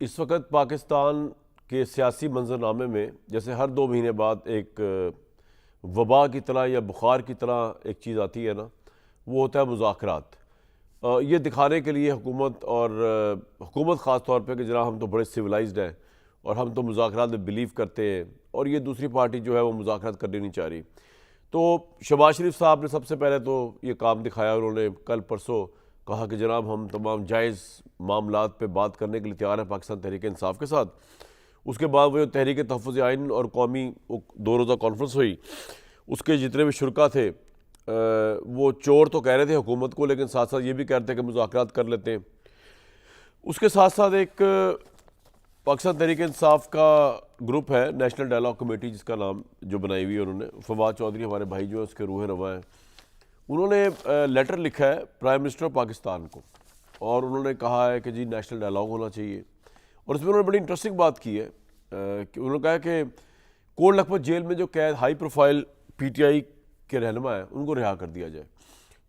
इस वक्त पाकिस्तान के सियासी मंजरनामे में जैसे हर 2 महीने बाद एक वबा की तरह या बुखार की तरह एक चीज़ आती है ना, वो होता है मुज़ाकरात। ये दिखाने के लिए हुकूमत और हुकूमत ख़ास तौर पे कि जनाब हम तो बड़े सिविलाइज्ड हैं और हम तो मुज़ाकरात में बिलीव करते हैं, और ये दूसरी पार्टी जो है वो मुज़ाकरात करनी नहीं चाह रही। तो शहबाज शरीफ साहब ने सबसे पहले तो ये काम दिखाया। उन्होंने कल परसों कहा कि जनाब हम तमाम जायज़ मामलात पे बात करने के लिए तैयार हैं पाकिस्तान तहरीक इंसाफ के साथ। उसके बाद वो तहरीक तहफ़्फ़ुज़ आइन और कौमी 2 रोज़ा कॉन्फ्रेंस हुई। उसके जितने भी शुरका थे वो चोर तो कह रहे थे हुकूमत को, लेकिन साथ साथ ये भी कह रहे थे कि मुज़ाकरात कर लेते हैं। उसके साथ साथ एक पाकिस्तान तहरीक इंसाफ का ग्रुप है, नेशनल डायलॉग कमेटी जिसका नाम जो बनाई हुई है उन्होंने, फवाद चौधरी हमारे भाई जो है उसके रूह रवा हैं। उन्होंने लेटर लिखा है प्राइम मिनिस्टर पाकिस्तान को, और उन्होंने कहा है कि जी नेशनल डायलॉग होना चाहिए। और इसमें उन्होंने बड़ी इंटरेस्टिंग बात की है कि उन्होंने कहा कि कोट लखपत जेल में जो कैद हाई प्रोफाइल PTI के रहनुमा हैं उनको रिहा कर दिया जाए,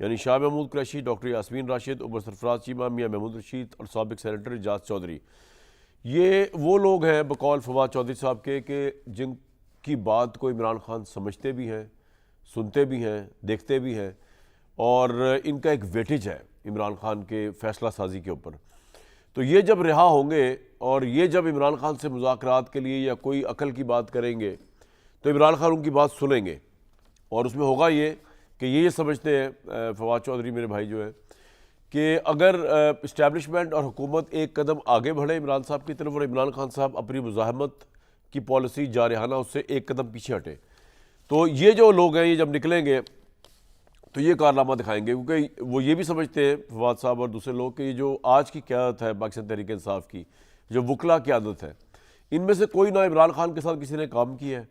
यानी शाह महमूद कुरैशी, डॉक्टर यास्मीन राशिद, उमर सरफराज चीमा, मियाँ महमूद रशीद और साबिक सेनेटर एजाज चौधरी। ये वो लोग हैं बकौल फवाद चौधरी साहब के जिनकी बात को इमरान खान समझते भी हैं, सुनते भी हैं, देखते भी हैं, और इनका एक वेटेज है इमरान खान के फ़ैसला साजी के ऊपर। तो ये जब रिहा होंगे और ये जब इमरान खान से मुज़ाकरात के लिए या कोई अकल की बात करेंगे तो इमरान खान उनकी बात सुनेंगे। और उसमें होगा ये कि ये समझते हैं फवाद चौधरी मेरे भाई जो है कि अगर इस्टेब्लिशमेंट और हुकूमत एक कदम आगे बढ़े इमरान साहब की तरफ और इमरान खान साहब अपनी मुज़ाहमत की पॉलिसी जारहाना उससे एक कदम पीछे हटे, तो ये जो लोग हैं ये जब निकलेंगे तो ये कारनामा दिखाएंगे। क्योंकि वो ये भी समझते हैं फवाद साहब और दूसरे लोग कि ये जो आज की क़यादत है पाकिस्तान तहरीक इंसाफ की, जो वकला क़यादत है, इनमें से कोई ना इमरान खान के साथ किसी ने काम किया है,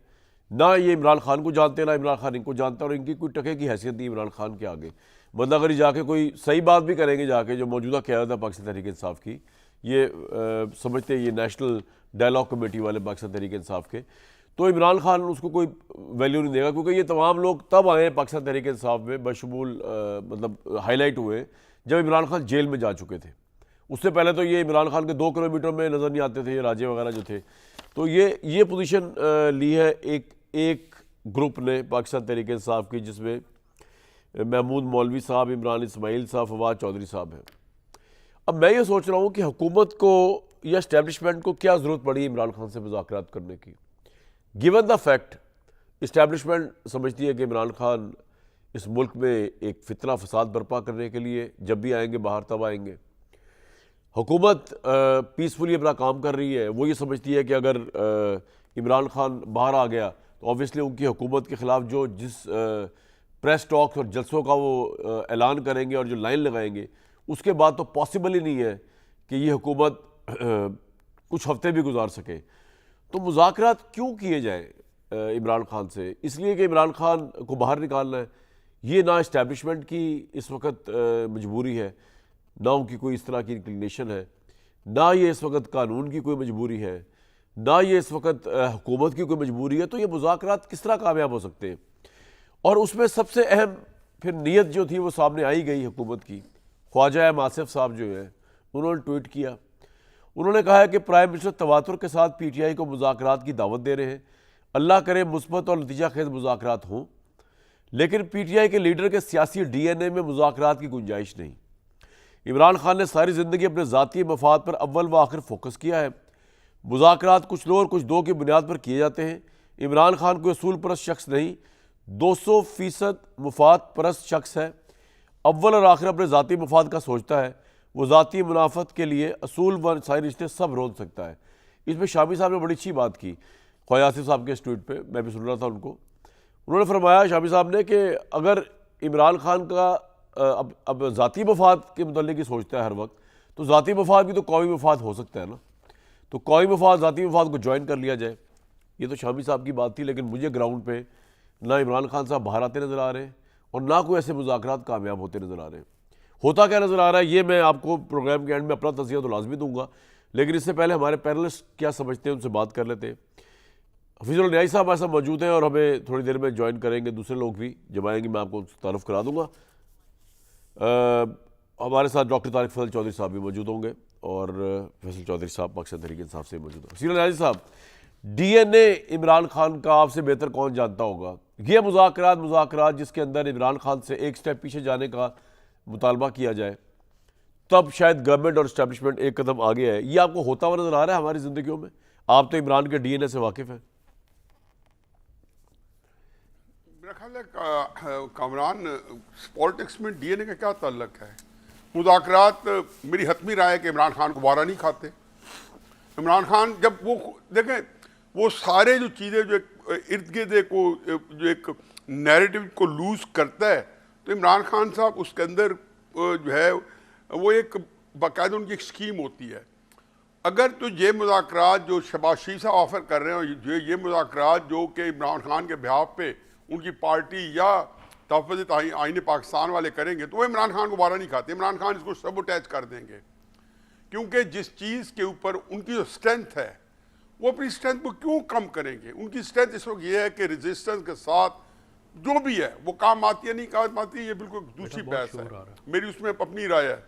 ना ये इमरान खान को जानते, ना इमरान खान इनको जानता, और इनकी कोई टके की हैसियत नहीं इमरान खान के आगे। मतलब अगर ये जाके कोई सही बात भी करेंगे, जाके जो मौजूदा क़यादत है पाकिस्तान तहरीक इंसाफ की, ये समझते हैं ये नेशनल डायलॉग कमेटी वाले पाकिस्तान तहरीक इंसाफ के, तो इमरान खान उसको कोई वैल्यू नहीं देगा। क्योंकि ये तमाम लोग तब आए पाकिस्तान तहरीक इंसाफ में बशमूल मतलब हाईलाइट हुए जब इमरान खान जेल में जा चुके थे। उससे पहले तो ये इमरान खान के 2 किलोमीटर में नज़र नहीं आते थे ये राजे वगैरह जो थे। तो ये पोजीशन ली है एक ग्रुप ने पाकिस्तान तहरीक इंसाफ की, जिसमें महमूद मौलवी साहब, इमरान इस्माइल साहब, फवाद चौधरी साहब हैं। अब मैं ये सोच रहा हूँ कि हुकूमत को या इस्टेब्लिशमेंट को क्या ज़रूरत पड़ी इमरान खान से मुज़ाकरात करने की, गिवन द फैक्ट इस्टेब्लिशमेंट समझती है कि इमरान खान इस मुल्क में एक फितना फसाद बर्पा करने के लिए जब भी आएंगे बाहर तब आएंगे। हुकूमत पीसफुली अपना काम कर रही है, वो ये समझती है कि अगर इमरान खान बाहर आ गया तो ऑब्वियसली उनकी हुकूमत के ख़िलाफ़ जो जिस प्रेस टॉक्स और जलसों का वो ऐलान करेंगे और जो लाइन लगाएंगे, उसके बाद तो पॉसिबल ही नहीं है कि ये हुकूमत कुछ हफ्ते भी गुजार सके। तो मुज़ाकरात क्यों किए जाए इमरान खान से? इसलिए कि इमरान खान को बाहर निकालना है। ये ना इस्टेब्लिशमेंट की इस वक्त मजबूरी है, ना उनकी कोई इस तरह की इंक्लिनेशन है, ना ये इस वक्त कानून की कोई मजबूरी है, ना ये इस वक्त हुकूमत की कोई मजबूरी है। तो ये मुज़ाकरात किस तरह कामयाब हो सकते हैं? और उसमें सबसे अहम फिर नीयत जो थी वो सामने आई गई हुकूमत की। ख्वाजा एम आसिफ साहब जो है उन्होंने ट्वीट किया, उन्होंने कहा है कि प्राइम मिनिस्टर तवातुर के साथ PTI को मुज़ाकरात की दावत दे रहे हैं। अल्लाह करे मुस्बत और नतीजा खेज मुज़ाकरात हों, लेकिन PTI के लीडर के सियासी DNA में मुज़ाकरात की गुंजाइश नहीं। इमरान खान ने सारी ज़िंदगी अपने ज़ाती मफाद पर अव्वल व आखिर फोकस किया है। मुज़ाकरात कुछ लो और कुछ दो की बुनियाद पर किए जाते हैं। इमरान खान कोई असूल परस्त शख्स नहीं, 200% मुफाद परस्त शख्स है। अव्वल और आखिर अपने ज़ाती मफाद का सोचता है। वो ज़ाती मुनाफत के लिए असूल व सारे रिश्ते सब रोक सकता है। इसमें शामी साहब ने बड़ी अच्छी बात की ख्वाजा आसिफ साहब के इस ट्वीट पे, मैं भी सुन रहा था उनको। उन्होंने फरमाया शामी साहब ने कि अगर इमरान खान का अब ज़ाती मफाद के मुतल्लिक़ ही सोचता है हर वक्त, तो ज़ाती मफाद भी तो कौमी मफाद हो सकता है ना। तो कौमी मफाद ज़ाती मफाद को ज्वाइन कर लिया जाए। ये तो शामी साहब की बात थी, लेकिन मुझे ग्राउंड पे ना इमरान खान साहब बाहर आते नज़र आ रहे हैं और ना कोई ऐसे मुज़ाकरात कामयाब होते नज़र आ रहे हैं। होता क्या नज़र आ रहा है ये मैं आपको प्रोग्राम के एंड में अपना तज़किया तो लाजमी दूंगा, लेकिन इससे पहले हमारे पैनलिस्ट क्या समझते हैं उनसे बात कर लेते हैं। हफीजुल न्याई साहब हमारे साथ मौजूद हैं और हमें थोड़ी देर में ज्वाइन करेंगे। दूसरे लोग भी जब आएंगे मैं आपको उनसे तारुफ करा दूंगा। हमारे साथ डॉक्टर तारिक फजल चौधरी साहब भी मौजूद होंगे। और फैसल चौधरी साहब पाकिस्तान तहरीक इंसाफ से मौजूद हैं। सीरल नाजी साहब, DNA इमरान खान का आपसे बेहतर कौन जानता होगा। ये मुज़ाकरात जिसके अंदर इमरान खान से एक स्टेप पीछे जाने का मुतालबा किया जाए, तब शायद गवर्नमेंट और इस्टेब्लिशमेंट एक कदम आगे है। ये आपको होता हुआ नजर आ रहा है हमारी ज़िंदगियों में? आप तो इमरान के DNA से वाकिफ़ हैं। मेरा ख्याल है कामरान पॉलिटिक्स में DNA का क्या ताल्लुक है। मुज़ाकरात मेरी हतमी राय है कि इमरान खान को वारा नहीं खाते। इमरान खान जब वो देखें, वो सारे जो चीज़ें जो इर्द गिर्द को जो एक नैरेटिव को लूज करता है, तो इमरान खान साहब उसके अंदर जो है वो एक बाकायदा उनकी एक स्कीम होती है। अगर तो ये मुज़ाकरात जो शहबाज शरीफ साहब ऑफर कर रहे हैं, ये मुज़ाकरात जो कि इमरान खान के बिहाफ पे उनकी पार्टी या तहफ़्फ़ुज़ आईन पाकिस्तान वाले करेंगे, तो वो इमरान खान को बारा नहीं खाते। इमरान खान इसको सबोटैच कर देंगे, क्योंकि जिस चीज़ के ऊपर उनकी जो स्ट्रेंथ है, वो अपनी स्ट्रेंथ को क्यों कम करेंगे। उनकी स्ट्रेंथ इस वक्त ये है कि रेजिस्टेंस के साथ जो भी है वो काम आती है नहीं काम आती है, ये बिल्कुल दूसरी बहस है। मेरी उसमें अपनी राय है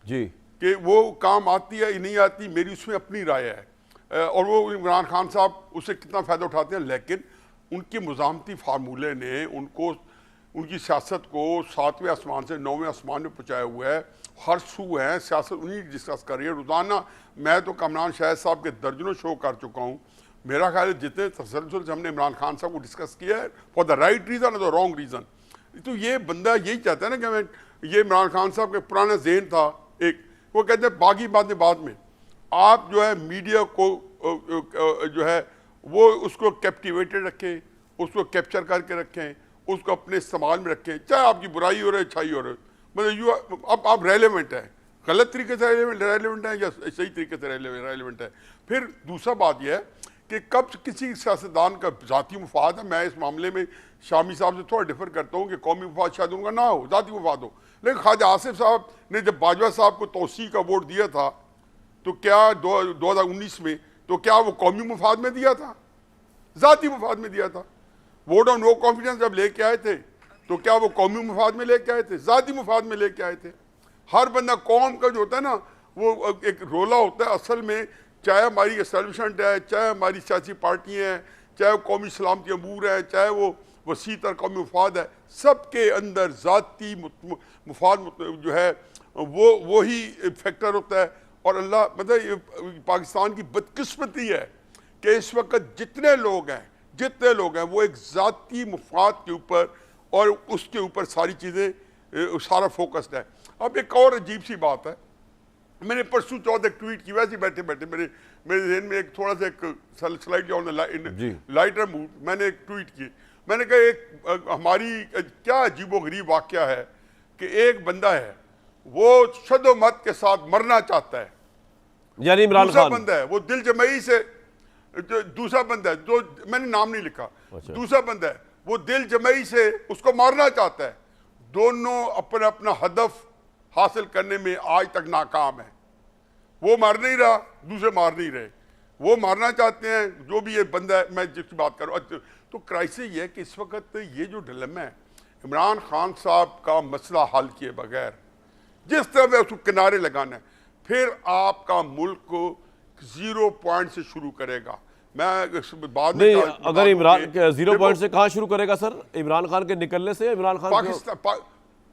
जी कि वो काम आती है या नहीं आती, मेरी उसमें अपनी राय है। और वो इमरान खान साहब उससे कितना फ़ायदा उठाते हैं, लेकिन उनके मुज़ामती फार्मूले ने उनको उनकी सियासत को 7वें आसमान से 9वें आसमान में पहुँचाया हुआ है। हर सू है सियासत उन्हीं डिस्कस कर रही है रोज़ाना। मैं तो कमरान शाहिद साहब के दर्जनों शो कर चुका हूँ। मेरा ख्याल है जितने तसलसल से हमने इमरान खान साहब को डिस्कस किया है, फॉर द राइट रीज़न और द रॉन्ग रीज़न। तो ये बंदा यही चाहता है ना कि मैं, ये इमरान खान साहब के पुराना ज़हन था एक, वो कहते हैं बाकी बातें बाद में। आप जो है मीडिया को जो है वो उसको कैप्टिवेटेड रखें, उसको कैप्चर करके रखें, उसको अपने इस्तेमाल में रखें, चाहे आपकी बुराई हो रही है अच्छाई हो रही है। मतलब यू अब आप रेलेवेंट है, गलत तरीके से रेलेवेंट है या सही तरीके से रेलेवेंट है। फिर दूसरा बात यह है कि कब किसी सियासतदान का ज़ाती मुफाद है। मैं इस मामले में शामी साहब से थोड़ा डिफर करता हूँ कि कौमी मुफाद शायद उनका ना हो, ज़ाती मुफाद हो। लेकिन ख्वाजा आसिफ साहब ने जब बाजवा साहब को तोसी का वोट दिया था, तो क्या 2019 में, तो क्या वो कौमी मुफाद में दिया था, ज़ाती मुफाद में दिया था। वोट ऑन नो कॉन्फिडेंस जब लेके आए थे, तो क्या वो कौमी मुफाद में लेके आए थे, ज़ाती मुफाद में लेके आए थे। हर बंदा कौम का जो होता है ना, वो एक रोला होता है असल में, चाहे हमारी एस्टेब्लिशमेंट है, चाहे हमारी सियासी पार्टियाँ हैं, चाहे वो कौमी सलामती अमूर है, चाहे वो वसी तर कौमी मुफाद है, सबके अंदर ज़ाती मुफाद जो है वो ही फैक्टर होता है। और अल्लाह मतलब पाकिस्तान की बदकिस्मती है कि इस वक्त जितने लोग हैं वो एक ज़ाती मुफाद के ऊपर और उसके ऊपर सारी चीज़ें सारा फोकस्ड है। अब एक और अजीब सी बात है, मैंने परसों 14 ट्वीट की, वैसे बैठे बैठे मेरे जहन में एक थोड़ा सा एक स्लाइड ऑन लाइटर मूड, मैंने एक ट्वीट की। मैंने कहा एक हमारी क्या अजीबोगरीब वाक़या है कि एक बंदा है वो शदोमत के साथ मरना चाहता है, यानी इमरान खान। बंदा है वो दिल जमई से, दूसरा बंदा है जो मैंने नाम नहीं लिखा, दूसरा बंदा है वो दिल जमई से उसको मारना चाहता है। दोनों अपना अपना हदफ हासिल करने में आज तक नाकाम है। वो मार नहीं रहा, दूसरे मार नहीं रहे, वो मारना चाहते हैं जो भी ये बंदा है, मैं जिसकी बात कर रहा हूँ। तो क्राइसिस ये है कि इस वक्त ये जो डिलेमा है, इमरान खान साहब का मसला हल किए बगैर जिस तरह उसको किनारे लगाना है, फिर आपका मुल्क को 0 पॉइंट से शुरू करेगा। मैं बाद में नहीं, अगर इमरान 0 पॉइंट से कहाँ शुरू करेगा सर? इमरान खान के निकलने से? इमरान खान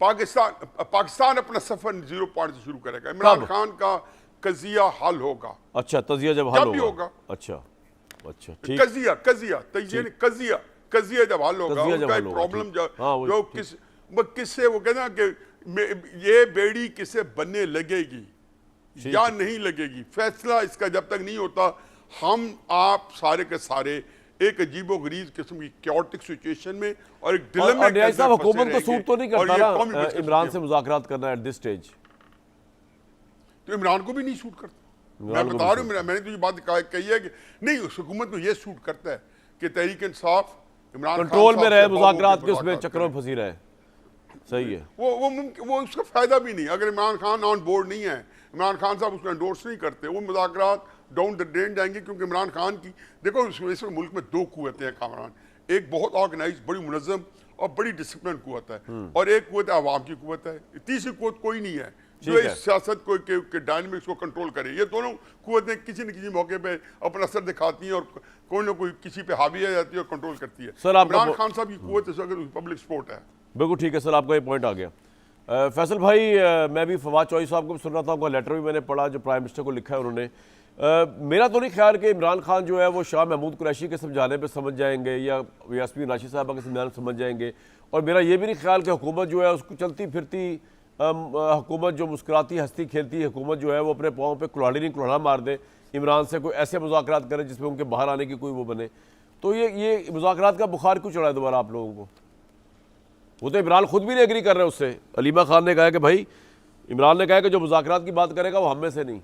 पाकिस्तान अपना सफर 0 पॉइंट से शुरू करेगा। इमरान खान का कजिया हल होगा। अच्छा, तजिया जब हल होगा। अच्छा ठीक। कजिया जब हल होगा, उनका प्रॉब्लम जो किससे वो कहते हैं कि ये बेड़ी किसे बनने लगेगी या नहीं लगेगी, फैसला इसका जब तक नहीं होता, हम आप सारे के सारे एक अजीबोगरीब किस्म की कैओटिक सिचुएशन में और एक डिलेमा में साहब हुकूमत को सूट तो नहीं करता ना इमरान से मुज़ाकरात करना एट दिस स्टेज? तो इमरान को भी नहीं सूट करता। मैं बता रहा हूँ, मैंने तो ये बात कही है कि नहीं, उस हुकूमत को ये सूट करता है कि तहरीक इंसाफ इमरान कंट्रोल में रहे, मुज़ाकरात के उसमें चक्रों में फंसी रहे। सही है। वो उसका फायदा भी नहीं। अगर इमरान खान ऑन बोर्ड नहीं है, इमरान खान साहब उसको एंडोर्स नहीं करते, वो मुज़ाकरात डाउन द ड्रेन जाएंगे। क्योंकि इमरान खान की देखो इस मुल्क में 2 कुव्वतें हैं कामरान, एक बहुत ऑर्गेनाइज बड़ी मुनज़्ज़म और बड़ी डिसिप्लिन कुव्वत है, और एक कुव्वत आवाम की कुव्वत है। तीसरी कुव्वत कोई नहीं है जो ठीक है। इस सियासत को के डायनामिक्स को कंट्रोल करे। ये दोनों कुव्वतें किसी न किसी मौके पे अपना असर दिखाती हैं और कोई ना कोई किसी पे हावी आ जाती है और कंट्रोल करती है। सर, आपका इमरान खान साहब की कुव्वत इस वक्त पब्लिक सपोर्ट है। बिल्कुल ठीक है सर, आपका ये पॉइंट आ गया। फैसल भाई, मैं भी फवाद चौधरी साहब को भी सुन रहा था, उनका लेटर भी मैंने पढ़ा जो प्राइम मिनिस्टर को लिखा है उन्होंने। मेरा तो नहीं ख्याल कि इमरान खान जो है वो शाह महमूद कुरैशी के समझाने पे समझ जाएंगे या यास्मीन राशिद साहबा के समझाने समझ जाएंगे। और मेरा ये भी नहीं ख्याल कि हुकूमत जो है उसको चलती फिरती हुकूमत जो मुस्कुराती हंसती खेलती हुकूमत जो है वो अपने पाँव पे कुल्हाड़ी नहीं कुल्हाड़ा मार दे, इमरान से कोई ऐसे मुज़ाकरात करे जिसमें उनके बाहर आने की कोई वो बने। तो ये मुज़ाकरात का बुखार क्यों चढ़ा है दोबारा आप लोगों को? वो तो इमरान खुद भी नहीं एग्री कर रहे उससे। अलीमा खान ने कहा कि भाई, इमरान ने कहा कि जो मुज़ाकरात की बात करेगा वो हम में से नहीं।